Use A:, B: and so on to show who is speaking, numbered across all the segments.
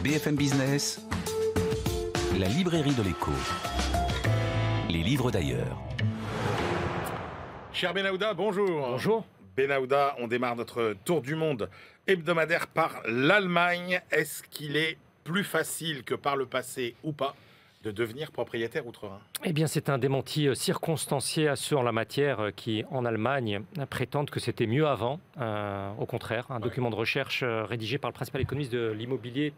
A: BFM Business, la librairie de l'écho. Les livres d'ailleurs.
B: Cher Benahouda, bonjour.
C: Bonjour.
B: Benahouda, on démarre notre tour du monde hebdomadaire par l'Allemagne. Est-ce qu'il est plus facile que par le passé ou pas de devenir propriétaire outre-Rhin?
C: Eh bien, c'est un démenti circonstancié à ceux en la matière qui, en Allemagne, prétendent que c'était mieux avant. Au contraire, un document de recherche rédigé par le principal économiste de l'immobilier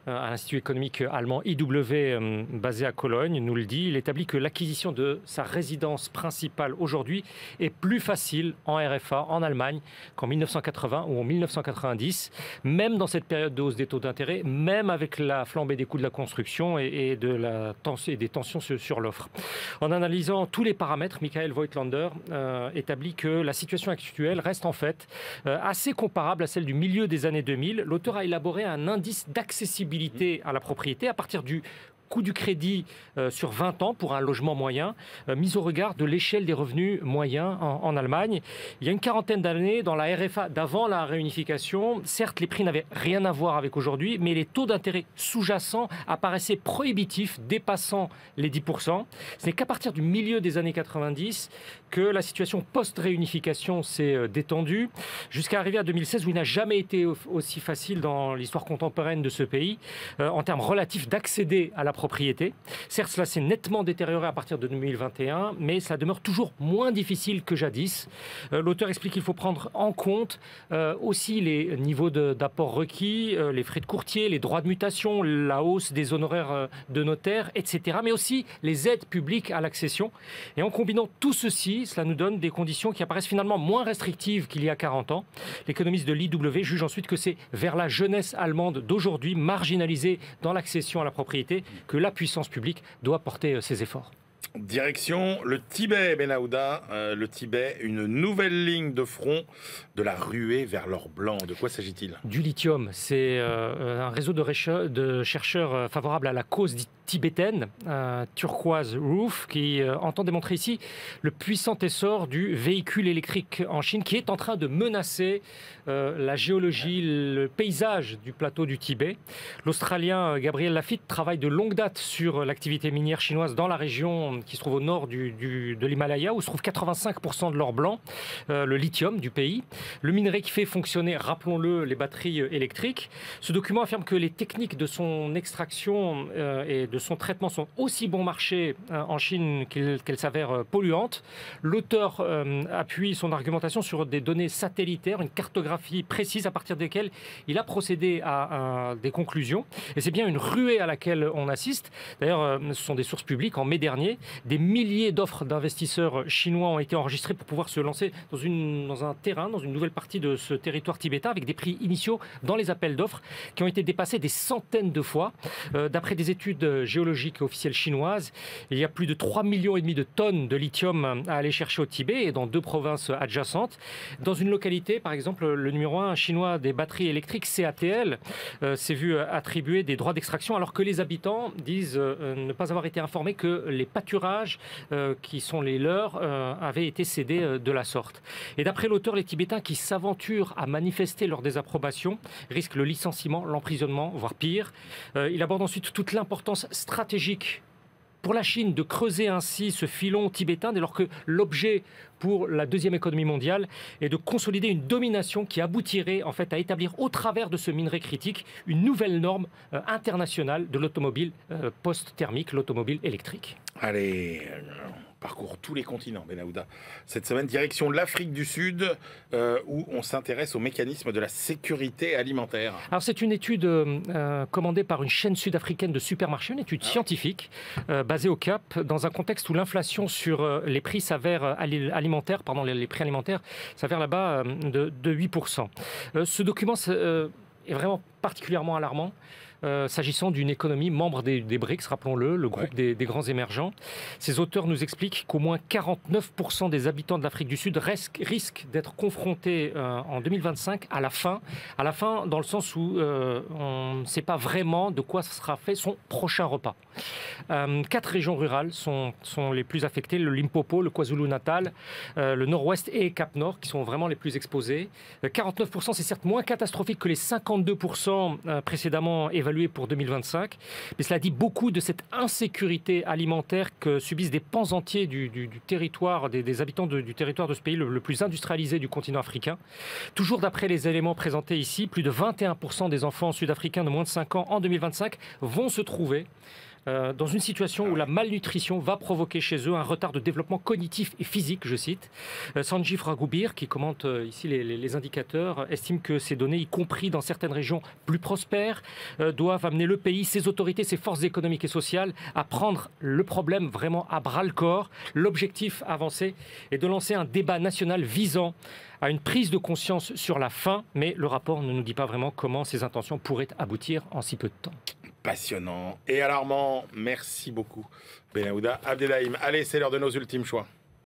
C: à l'Institut économique allemand IW, basé à Cologne, nous le dit. Il établit que l'acquisition de sa résidence principale aujourd'hui est plus facile en RFA, en Allemagne, qu'en 1980 ou en 1990, même dans cette période de hausse des taux d'intérêt, même avec la flambée des coûts de la construction et des tensions sur l'offre. En analysant tous les paramètres, Michael Voigtlander établit que la situation actuelle reste en fait assez comparable à celle du milieu des années 2000. L'auteur a élaboré un indice d'accessibilité à la propriété à partir du coût du crédit sur 20 ans pour un logement moyen, mis au regard de l'échelle des revenus moyens en Allemagne. Il y a une quarantaine d'années, dans la RFA d'avant la réunification, certes, les prix n'avaient rien à voir avec aujourd'hui, mais les taux d'intérêt sous-jacents apparaissaient prohibitifs, dépassant les 10%. Ce n'est qu'à partir du milieu des années 90 que la situation post-réunification s'est détendue, jusqu'à arriver à 2016, où il n'a jamais été aussi facile dans l'histoire contemporaine de ce pays, en termes relatifs d'accéder à la propriété. Certes, cela s'est nettement détérioré à partir de 2021, mais ça demeure toujours moins difficile que jadis. L'auteur explique qu'il faut prendre en compte aussi les niveaux d'apport requis, les frais de courtier, les droits de mutation, la hausse des honoraires de notaire, etc., mais aussi les aides publiques à l'accession. Et en combinant tout ceci, cela nous donne des conditions qui apparaissent finalement moins restrictives qu'il y a 40 ans. L'économiste de l'IW juge ensuite que c'est vers la jeunesse allemande d'aujourd'hui, marginalisée dans l'accession à la propriété, que la puissance publique doit porter ses efforts.
B: Direction le Tibet, Benahouda. Le Tibet, une nouvelle ligne de front de la ruée vers l'or blanc. De quoi s'agit-il?
C: Du lithium. C'est un réseau de chercheurs favorables à la cause tibétaine, Turquoise Roof, qui entend démontrer ici le puissant essor du véhicule électrique en Chine, qui est en train de menacer la géologie, le paysage du plateau du Tibet. L'Australien Gabriel Lafitte travaille de longue date sur l'activité minière chinoise dans la région qui se trouve au nord de l'Himalaya, où se trouve 85% de l'or blanc, le lithium du pays. Le minerai qui fait fonctionner, rappelons-le, les batteries électriques. Ce document affirme que les techniques de son extraction et de son traitement sont aussi bon marché en Chine qu'elles s'avèrent polluantes. L'auteur appuie son argumentation sur des données satellitaires, une cartographie précise à partir desquelles il a procédé à des conclusions. Et c'est bien une ruée à laquelle on assiste. D'ailleurs, ce sont des sources publiques. En mai dernier, des milliers d'offres d'investisseurs chinois ont été enregistrées pour pouvoir se lancer dans un terrain, dans une nouvelle partie de ce territoire tibétain, avec des prix initiaux dans les appels d'offres qui ont été dépassés des centaines de fois. D'après des études géologiques officielles chinoises, il y a plus de 3,5 millions de tonnes de lithium à aller chercher au Tibet et dans 2 provinces adjacentes. Dans une localité, par exemple, le numéro 1 chinois des batteries électriques, CATL, s'est vu attribuer des droits d'extraction alors que les habitants disent ne pas avoir été informés que les pâturages qui sont les leurs avaient été cédés de la sorte. Et d'après l'auteur, les Tibétains qui s'aventurent à manifester leur désapprobation risquent le licenciement, l'emprisonnement, voire pire. Il aborde ensuite toute l'importance stratégique pour la Chine de creuser ainsi ce filon tibétain, dès lors que l'objet pour la deuxième économie mondiale est de consolider une domination qui aboutirait en fait à établir au travers de ce minerai critique une nouvelle norme internationale de l'automobile post-thermique, l'automobile électrique.
B: Allez, on parcourt tous les continents, Benahouda. Cette semaine, direction l'Afrique du Sud, où on s'intéresse aux mécanismes de la sécurité alimentaire.
C: Alors c'est une étude commandée par une chaîne sud-africaine de supermarchés, une étude scientifique basée au Cap, dans un contexte où l'inflation sur les prix alimentaires, les prix alimentaires s'avère là-bas de 8%. Ce document est vraiment particulièrement alarmant. S'agissant d'une économie membre des BRICS, rappelons-le, le groupe des grands émergents. Ces auteurs nous expliquent qu'au moins 49% des habitants de l'Afrique du Sud risquent d'être confrontés en 2025 à la faim dans le sens où on ne sait pas vraiment de quoi sera fait son prochain repas. 4 régions rurales sont les plus affectées, le Limpopo, le KwaZulu-Natal, le Nord-Ouest et Cap-Nord, qui sont vraiment les plus exposés. 49%, c'est certes moins catastrophique que les 52% 10% précédemment évalué pour 2025. Mais cela dit beaucoup de cette insécurité alimentaire que subissent des pans entiers du territoire, des habitants du territoire de ce pays le plus industrialisé du continent africain. Toujours d'après les éléments présentés ici, plus de 21% des enfants sud-africains de moins de 5 ans en 2025 vont se trouver dans une situation où la malnutrition va provoquer chez eux un retard de développement cognitif et physique, je cite. Sanjeev Raghubir, qui commente ici les indicateurs, estime que ces données, y compris dans certaines régions plus prospères, doivent amener le pays, ses autorités, ses forces économiques et sociales à prendre le problème vraiment à bras-le-corps. L'objectif avancé est de lancer un débat national visant à une prise de conscience sur la faim, mais le rapport ne nous dit pas vraiment comment ces intentions pourraient aboutir en si peu de temps.
B: Passionnant et alarmant. Merci beaucoup, Benaouda Abdelhaim. Allez, c'est l'heure de nos ultimes choix.